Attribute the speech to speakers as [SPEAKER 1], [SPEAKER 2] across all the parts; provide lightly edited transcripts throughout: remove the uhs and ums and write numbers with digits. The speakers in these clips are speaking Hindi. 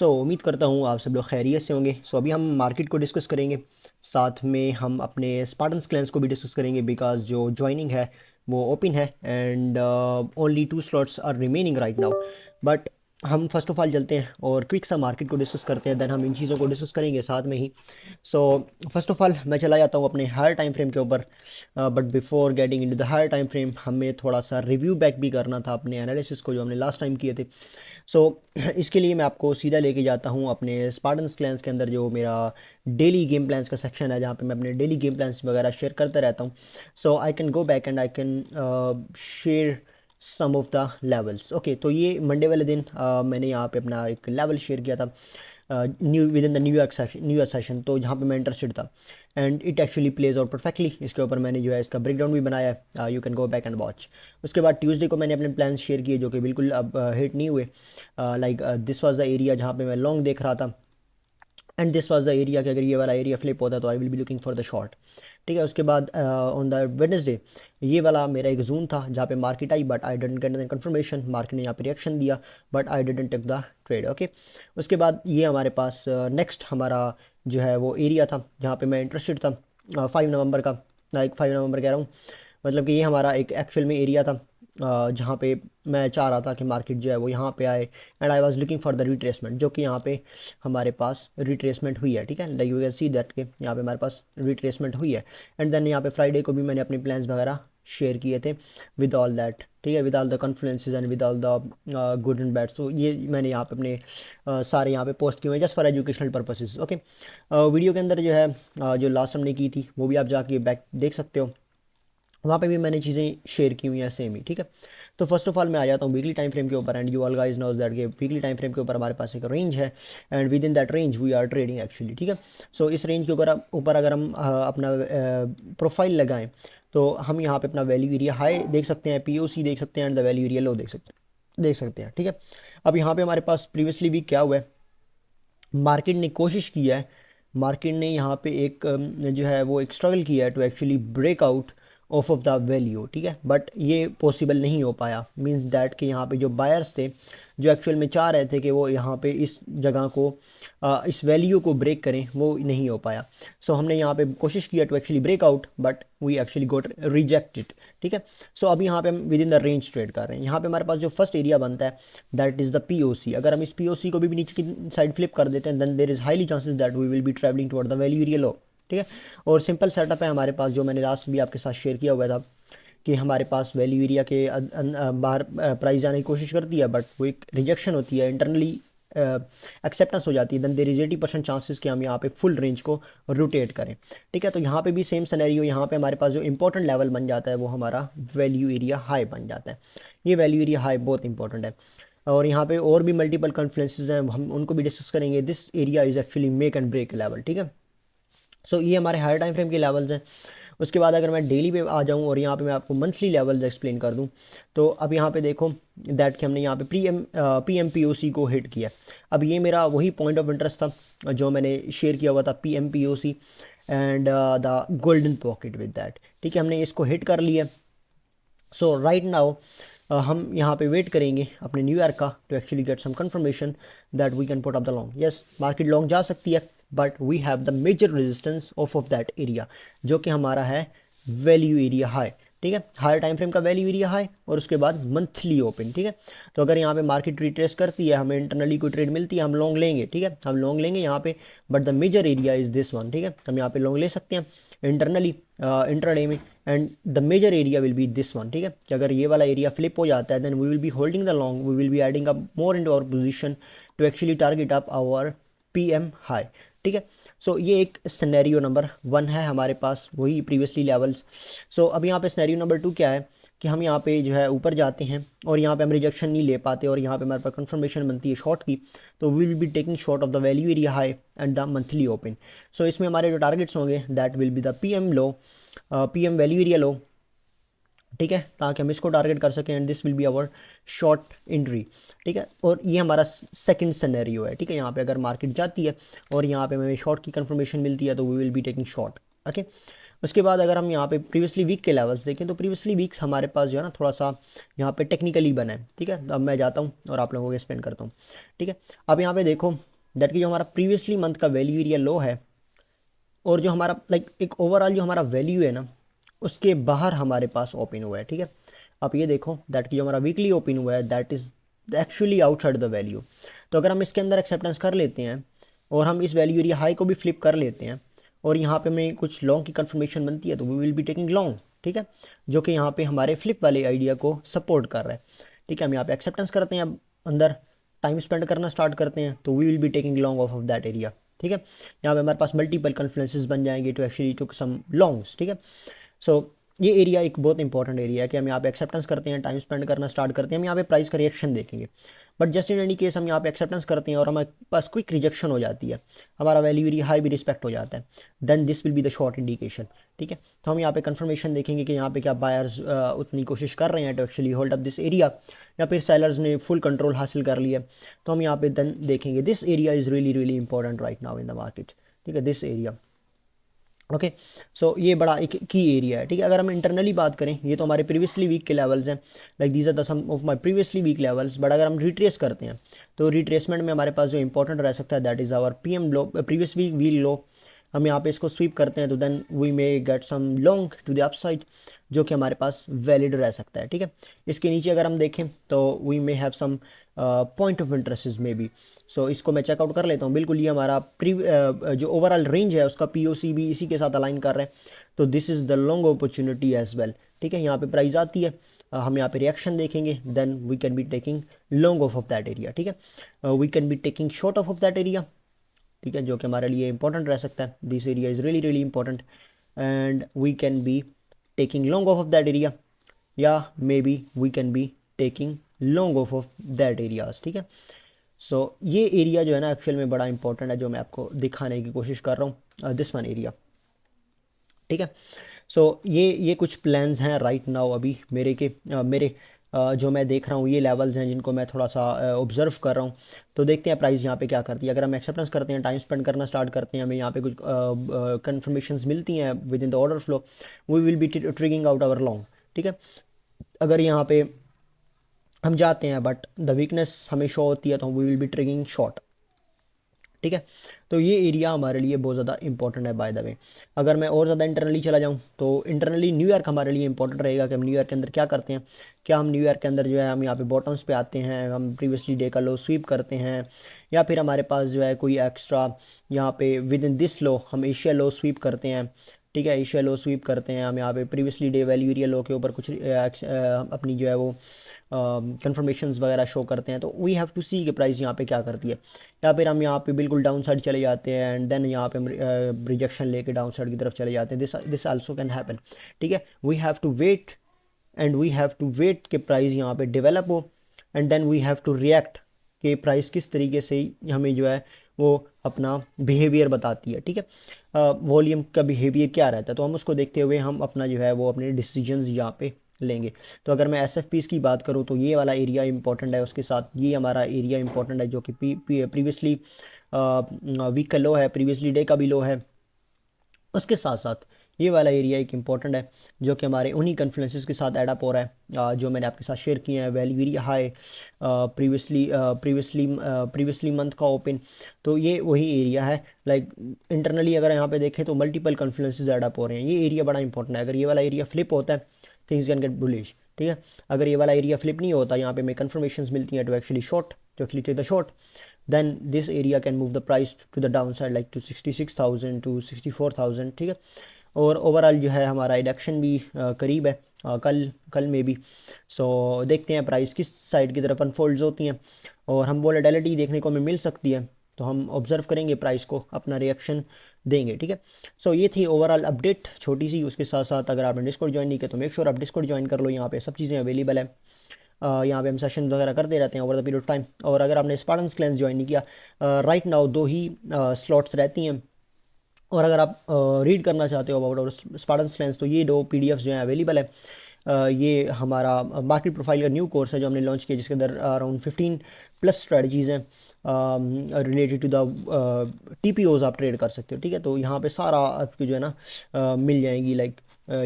[SPEAKER 1] उम्मीद करता हूँ आप सब लोग खैरियत से होंगे। अभी हम मार्केट को डिस्कस करेंगे, साथ में हम अपने स्पार्टन्स क्लैंस को भी डिस्कस करेंगे बिकॉज जो ज्वाइनिंग है वो ओपन है and only 2 slots are remaining right now. But हम फर्स्ट ऑफ ऑल चलते हैं और क्विक सा मार्केट को डिस्कस करते हैं, देन हम इन चीज़ों को डिस्कस करेंगे साथ में ही। सो फर्स्ट ऑफ ऑल मैं चला जाता हूँ अपने हायर टाइम फ्रेम के ऊपर। But before getting into the higher time frame हमें थोड़ा सा रिव्यू बैक भी करना था अपने एनालिसिस को जो हमने लास्ट टाइम किए थे। सो इसके लिए मैं आपको सीधा लेके जाता हूँ अपने स्पार्टन्स क्लैंस के अंदर, जो मेरा डेली गेम प्लान्स का सेक्शन है, जहाँ पे मैं अपने डेली गेम प्लान्स वगैरह शेयर करता रहता हूँ। So I can go back and I can share some of the levels. Okay, तो ये मंडे वाले दिन मैंने यहाँ पे अपना एक लेवल शेयर किया था new with in the new year session, तो जहाँ पे मैं इंटरेस्टेड था and it actually plays out perfectly. इसके ऊपर मैंने जो है इसका ब्रेकडाउन भी बनाया है, you can go back and watch. उसके बाद ट्यूसडे को मैंने अपने प्लान्स शेयर किए जो कि बिल्कुल अब हिट नहीं हुए। Like this was the area जहाँ पे मैं लॉन्ग देख रहा था and this was the area कि अगर ये वाला एरिया फ्लिप होता तो I will be looking for the short. ठीक है, उसके बाद ऑन द वेडनेसडे ये वाला मेरा एक जोन था जहाँ पे मार्केट आई, but I didn't get the confirmation. Market ने यहाँ पे रिएक्शन दिया but I didn't take the trade. Okay, उसके बाद ये हमारे पास नेक्स्ट हमारा जो है वो एरिया था जहाँ पे मैं इंटरेस्टेड था 5 नवंबर का। लाइक 5 नवंबर कह रहा हूँ, मतलब कि ये हमारा एक एक्चुअल में एरिया था जहाँ पे मैं चाह रहा था कि मार्केट जो है वो यहाँ पे आए and I was looking for the retracement, जो कि यहाँ पे हमारे पास रिट्रेसमेंट हुई है। ठीक है, like you can see that के यहाँ पे हमारे पास रिट्रेसमेंट हुई है। एंड देन यहाँ पे फ्राइडे को भी मैंने अपने प्लान्स वगैरह शेयर किए थे विद ऑल दैट। ठीक है, with all the confluences and with all the good and bad. So ये मैंने यहाँ पे अपने सारे यहाँ पे पोस्ट किए हुए हैं just for educational purposes. Okay, video के अंदर जो है जो लास्ट हमने की थी वो भी आप जाके बैक देख सकते हो, वहाँ पे भी मैंने चीज़ें शेयर की हुई हैं सेम ही। ठीक है, तो फर्स्ट ऑफ ऑल मैं आ जाता हूँ वीकली टाइम फ्रेम के ऊपर and you all guys knows that के वीकली टाइम फ्रेम के ऊपर हमारे पास एक रेंज है and within that range we are trading actually. ठीक है, सो इस रेंज के ऊपर अगर हम अपना प्रोफाइल लगाएं तो हम यहाँ पे अपना वैल्यू एरिया हाई देख सकते हैं, पीओसी देख सकते हैं एंड द वैल्यू एरिया लो देख सकते हैं। ठीक है, अब यहाँ पे हमारे पास प्रीवियसली भी क्या हुआ है, मार्केट ने कोशिश की है, मार्केट ने यहाँ पे एक जो है वो एक स्ट्रगल किया है to actually break out of the value. ठीक है, बट ये पॉसिबल नहीं हो पाया, मींस दैट कि यहाँ पे जो बायर्स थे जो एक्चुअल में चाह रहे थे कि वो यहाँ पे इस जगह को इस वैल्यू को ब्रेक करें, वो नहीं हो पाया। सो हमने यहाँ पे कोशिश किया to actually break out but we actually got rejected. ठीक है, सो अभी यहाँ पे हम within the range trade कर रहे हैं। यहाँ पे हमारे पास जो फर्स्ट एरिया बनता है दैट इज़ द पीओसी। अगर हम इस पीओसी को भी नीचे की साइड फ्लिप कर देते हैं then there is highly chances that we will be travelling toward the value area low. ठीक है, और सिंपल सेटअप है हमारे पास जो मैंने लास्ट भी आपके साथ शेयर किया हुआ था कि हमारे पास वैल्यू एरिया के बाहर प्राइस जाने की कोशिश करती है बट वो एक रिजेक्शन होती है, इंटरनली एक्सेप्टेंस हो जाती है, देन देर इज 80% चांसेस कि हम यहाँ पे फुल रेंज को रोटेट करें। ठीक है, तो यहाँ पे भी सेम सिनेरियो, यहाँ पे हमारे पास जो इंपॉर्टेंट लेवल बन जाता है वो हमारा वैल्यू एरिया हाई बन जाता है। ये वैल्यू एरिया हाई बहुत इंपॉर्टेंट है और यहाँ पे और भी मल्टीपल कॉन्फ्लुएंसेस हैं, हम उनको भी डिस्कस करेंगे। This area is actually make and break level. ठीक है, सो ये हमारे हायर टाइम फ्रेम के लेवल्स हैं। उसके बाद अगर मैं डेली पे आ जाऊँ और यहाँ पे मैं आपको मंथली लेवल्स एक्सप्लेन कर दूँ, तो अब यहाँ पे देखो दैट कि हमने यहाँ पे पी एम पी ओ सी को हिट किया। अब ये मेरा वही पॉइंट ऑफ इंटरेस्ट था जो मैंने शेयर किया हुआ था, P M P O C and the golden pocket with that. ठीक है, हमने इसको हिट कर लिया। सो राइट नाउ हम यहाँ पे वेट करेंगे अपने न्यू ईयर का to actually get some confirmation that we can put up the long. Yes, market long जा सकती है but we have the major resistance of that area जो कि हमारा है वैल्यू एरिया हाई। ठीक है, हायर टाइम फ्रेम का वैल्यू एरिया हाई और उसके बाद मंथली ओपन। ठीक है, तो अगर यहाँ पे मार्केट रिट्रेस करती है, हमें इंटरनली कोई ट्रेड मिलती है, हम लॉन्ग लेंगे। ठीक है, हम लॉन्ग लेंगे यहाँ पे, but the major area is this one. ठीक है, हम यहाँ पे लॉन्ग ले सकते हैं इंटरनली इंटरडे में and the major area will be this one. ठीक है, कि अगर ये वाला एरिया फ्लिप हो जाता है then we will be holding the long, we will be adding up more into our position to actually target up our PM high. ठीक है, सो ये एक सिनेरियो नंबर 1 है हमारे पास, वही प्रीवियसली लेवल्स। सो अब यहाँ पे सिनेरियो नंबर 2 क्या है कि हम यहाँ पे जो है ऊपर जाते हैं और यहाँ पे हम रिजेक्शन नहीं ले पाते और यहाँ पे हमारे पास कंफर्मेशन बनती है शॉर्ट की, तो we will be taking short of the value area high and the monthly open. So इसमें हमारे जो टारगेट्स होंगे that will be the P M low, P M value area low. ठीक है, ताकि हम इसको टारगेट कर सकें and this will be our short entry. ठीक है, और ये हमारा सेकंड सिनेरियो है। ठीक है, यहाँ पे अगर मार्केट जाती है और यहाँ पे हमें शॉर्ट की कंफर्मेशन मिलती है तो we will be taking short. Okay, उसके बाद अगर हम यहाँ पे प्रीवियसली वीक के लेवल्स देखें तो प्रीवियसली वीक्स हमारे पास जो है ना थोड़ा सा यहाँ पे टेक्निकली बना है, ठीक है। अब मैं जाता हूँ और आप लोगों को एक्सप्लेन करता हूँ, ठीक है। अब यहाँ पे देखो दैट कि जो हमारा प्रीवियसली मंथ का वैल्यू एरिया लो है और जो हमारा लाइक एक ओवरऑल जो हमारा वैल्यू है ना उसके बाहर हमारे पास ओपन हुआ है, ठीक है। आप ये देखो दैट कि जो हमारा वीकली ओपन हुआ है that is actually outside the value. तो अगर हम इसके अंदर एक्सेप्टेंस कर लेते हैं और हम इस वैल्यू एरिया हाई को भी फ्लिप कर लेते हैं और यहाँ पे हमें कुछ लॉन्ग की कंफर्मेशन बनती है तो we will be taking long, ठीक है, जो कि यहाँ पे हमारे फ्लिप वाले आइडिया को सपोर्ट कर रहा है, ठीक है। हम यहाँ पे एक्सेप्टेंस करते हैं, अब अंदर टाइम स्पेंड करना स्टार्ट करते हैं तो we will be taking long of that area, ठीक है। यहाँ पे हमारे पास मल्टीपल कन्फ्लुएंसेस बन जाएंगे to actually took some longs, ठीक है। सो ये एरिया एक बहुत इंपॉर्टेंट एरिया है कि हम यहाँ पे एक्सेप्टेंस करते हैं, टाइम स्पेंड करना स्टार्ट करते हैं, हम यहाँ पे प्राइस का रिएक्शन देखेंगे। But just in any case हम यहाँ पे एक्सेप्टेंस करते हैं और हमारे पास क्विक रिजेक्शन हो जाती है, हमारा वैल्यू वेरी हाई भी रिस्पेक्ट हो जाता है, then this will be the short indication, ठीक है। तो हम यहाँ पे कंफर्मेशन देखेंगे कि यहाँ पे क्या बायर्स उतनी कोशिश कर रहे हैं to actually hold up this area या फिर सेलर्स ने फुल कंट्रोल हासिल कर लिया। तो हम यहाँ पे देन देखेंगे this area is really really important right now in the market, ठीक है, दिस एरिया। ओके, सो ये बड़ा एक की एरिया है, ठीक है। अगर हम इंटरनली बात करें ये तो हमारे प्रीवियसली वीक के लेवल्स हैं, like these are the some of my previously week levels. But अगर हम रिट्रेस करते हैं तो रिट्रेसमेंट में हमारे पास जो इंपॉर्टेंट रह सकता है that is our PM low, previous week वील लो। हम यहाँ पे इसको स्वीप करते हैं तो then we may get some long to the upside जो कि हमारे पास वैलिड रह सकता है, ठीक है। इसके नीचे अगर हम देखें तो we may have some point of interest maybe. So इसको मैं चेकआउट कर लेता हूँ। बिल्कुल ये हमारा जो ओवरऑल रेंज है उसका पीओसी भी इसी के साथ अलाइन कर रहे हैं, तो this is the long opportunity as well, ठीक है। यहाँ पे प्राइस आती है, हम यहाँ पे रिएक्शन देखेंगे, then we can be taking long of that area, ठीक है। We can be taking short of that area, ठीक है, जो कि हमारे लिए इंपॉर्टेंट रह सकता है। This area is really really important and we can be taking long of that area या maybe we can be taking long of that areas, ठीक है। सो ये एरिया जो है ना एक्चुअल में बड़ा इंपॉर्टेंट है जो मैं आपको दिखाने की कोशिश कर रहा हूँ, दिस वन एरिया, ठीक है। सो ये कुछ प्लान्स हैं राइट नाउ अभी मेरे के मेरे जो मैं देख रहा हूँ ये लेवल्स हैं जिनको मैं थोड़ा सा ऑब्जर्व कर रहा हूँ। तो देखते हैं प्राइस यहाँ पे क्या करती है। अगर हम एक्सेप्टेंस करते हैं, टाइम स्पेंड करना स्टार्ट करते हैं, हमें यहाँ पे कुछ कन्फर्मेशंस मिलती हैं within the order flow, we will be triggering out our long, ठीक है। अगर यहाँ पे हम जाते हैं बट द वीकनेस हमें शो होती है तो we will be triggering short, ठीक है। तो ये एरिया हमारे लिए बहुत ज़्यादा इंपॉर्टेंट है बाय द वे। अगर मैं और ज़्यादा इंटरनली चला जाऊँ तो इंटरनली न्यूयॉर्क हमारे लिए इंपॉर्टेंट रहेगा कि हम न्यूयॉर्क के अंदर क्या करते हैं। क्या हम न्यूयॉर्क के अंदर जो है हम यहाँ पे बॉटम्स पे आते हैं, हम प्रीवियसली डे का लो स्वीप करते हैं, या फिर हमारे पास जो है कोई एक्स्ट्रा यहाँ पे विद इन दिस लो हम एशिया लो स्वीप करते हैं, ठीक है। एशिया लो स्वीप करते हैं हम यहाँ पे प्रीवियसली डे वैल्यू एरिया लो के ऊपर कुछ अपनी जो है वो कंफर्मेशंस वगैरह शो करते हैं। तो वी हैव टू सी कि प्राइस यहाँ पे क्या करती है, या फिर हम यहाँ पे बिल्कुल डाउन साइड चले जाते हैं एंड देन यहाँ पे हम रिजेक्शन लेके डाउन साइड की तरफ चले जाते हैं। दिस आल्सो कैन हैपन, ठीक है। We have to wait and we have to wait कि प्राइस यहाँ पे डेवलप हो and then we have to react कि प्राइस किस तरीके से हमें जो है वो अपना बिहेवियर बताती है, ठीक है। वॉल्यूम का बिहेवियर क्या रहता है तो हम उसको देखते हुए हम अपना जो है वो अपने डिसीजंस यहाँ पे लेंगे। तो अगर मैं एसएफपीस की बात करूँ तो ये वाला एरिया इंपॉर्टेंट है, उसके साथ ये हमारा एरिया इंपॉर्टेंट है जो कि प्रीवियसली वीक का लो है, प्रीवियसली डे का भी लो है। उसके साथ साथ ये वाला एरिया एक इंपॉर्टेंट है जो कि हमारे उन्हीं कन्फ्लुएंसेस के साथ एड अप हो रहा है जो मैंने आपके साथ शेयर किए हैं। Value area high previously month का ओपन, तो ये वही एरिया है। लाइक इंटरनली अगर यहाँ पे देखें तो मल्टीपल कन्फ्लुएंसेस एड अप हो रहे हैं, ये एरिया बड़ा इंपॉर्टेंट है। अगर ये वाला एरिया फ्लिप होता है थिंग्स कैन गेट बुलिश, ठीक है। अगर ये वाला एरिया फ्लिप नहीं होता, यहाँ पे हमें कन्फर्मेशन मिलती हैं to actually short, to actually take the short, then this area can move the price to the downside like to 66,000 to 64,000, ठीक है। और ओवरऑल जो है हमारा इलेक्शन भी करीब है कल में भी। सो देखते हैं प्राइस किस साइड की तरफ अनफोल्ड्स होती हैं और हम वोलेटिलिटी देखने को हमें मिल सकती है तो हम ऑब्जर्व करेंगे प्राइस को, अपना रिएक्शन देंगे, ठीक है। सो ये थी ओवरऑल अपडेट छोटी सी। उसके साथ साथ अगर आपने डिस्कॉर्ड ज्वाइन नहीं किया तो मेक श्योर आप डिस्कॉर्ड ज्वाइन कर लो, यहाँ पे सब चीज़ें अवेलेबल है। यहाँ पे हम सेशन वगैरह करते रहते हैं over the period of time. और अगर आपने स्पार्टन्स क्लैंस ज्वाइन नहीं किया, राइट नाउ 2 ही स्लॉट्स रहती हैं और अगर आप रीड करना चाहते हो अबाउट स्पार्टन्स क्लैंस तो ये 2 पीडीएफ्स जो हैं अवेलेबल है। ये हमारा मार्केट प्रोफाइल का न्यू कोर्स है जो हमने लॉन्च किया जिसके अंदर अराउंड प्लस स्ट्रेटजीज़ हैं रिलेटेड टू द TPOs आप ट्रेड कर सकते हो, ठीक है। तो यहाँ पे सारा आपको जो है ना मिल जाएंगी, like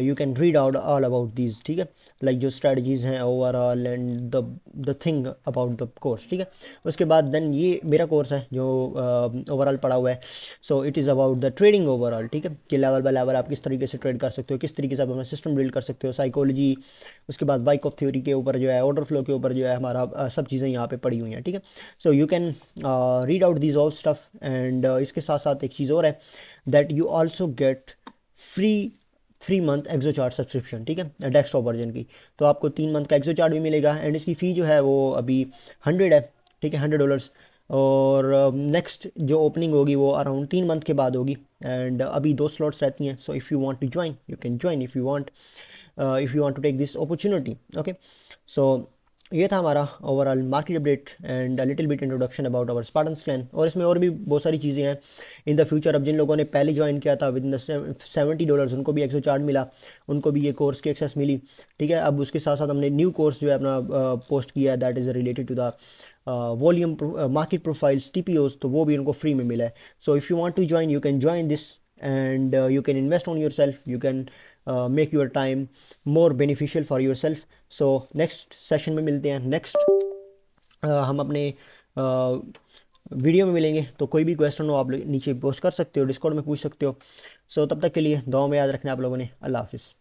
[SPEAKER 1] you can read out all about these, ठीक है, लाइक जो स्ट्रेटजीज़ हैं overall and the thing about the course, ठीक है। उसके बाद देन ये मेरा कोर्स है जो ओवरऑल पड़ा हुआ है। So it is about the trading overall, ठीक है, कि लेवल बाय लेवल आप किस तरीके से ट्रेड कर सकते हो, किस तरीके से आप अपना सिस्टम बिल्ड कर सकते हो, साइकोलॉजी, उसके बाद वाइक ऑफ थ्योरी के ऊपर जो है, ऑर्डर फ्लो के ऊपर जो है हमारा सब चीज़ें यहाँ पे पड़ी हुई हैं, ठीक है। So you can read out these all stuff and इसके साथ साथ एक चीज़ और है that you also get free 3 month Exo chart subscription, ठीक है, डेस्कटॉप वर्जन की। तो आपको 3 मंथ का एक्सो चार्ट भी मिलेगा एंड इसकी फ़ी जो है वो अभी 100 है, ठीक है, $100। और नेक्स्ट जो ओपनिंग होगी वो अराउंड 3 मंथ के बाद होगी एंड अभी 2 स्लॉट्स रहती हैं। So if you want to join you can join, if you want to take this opportunity, okay. So ये था हमारा overall market update and little bit introduction about our Spartans clan. और इसमें और भी बहुत सारी चीज़ें हैं इन द फ्यूचर। अब जिन लोगों ने पहले ज्वाइन किया था विद इन द $70 उनको भी एक्सो चार्ट मिला, उनको भी ये कोर्स की एक्सेस मिली, ठीक है। अब उसके साथ साथ हमने न्यू कोर्स जो है अपना पोस्ट किया है that is related to the volume market profiles TPOs, तो वो भी उनको फ्री में मिला है। So if you want to join you can join this and you can invest on yourself, you can make your time more beneficial for yourself. So next session में मिलते हैं, नेक्स्ट हम अपने वीडियो में मिलेंगे। तो कोई भी क्वेश्चन हो आप नीचे पोस्ट कर सकते हो, डिस्कॉर्ड में पूछ सकते हो। सो तब तक के लिए दुआ में याद रखना आप लोगों ने। अल्लाह हाफिज़।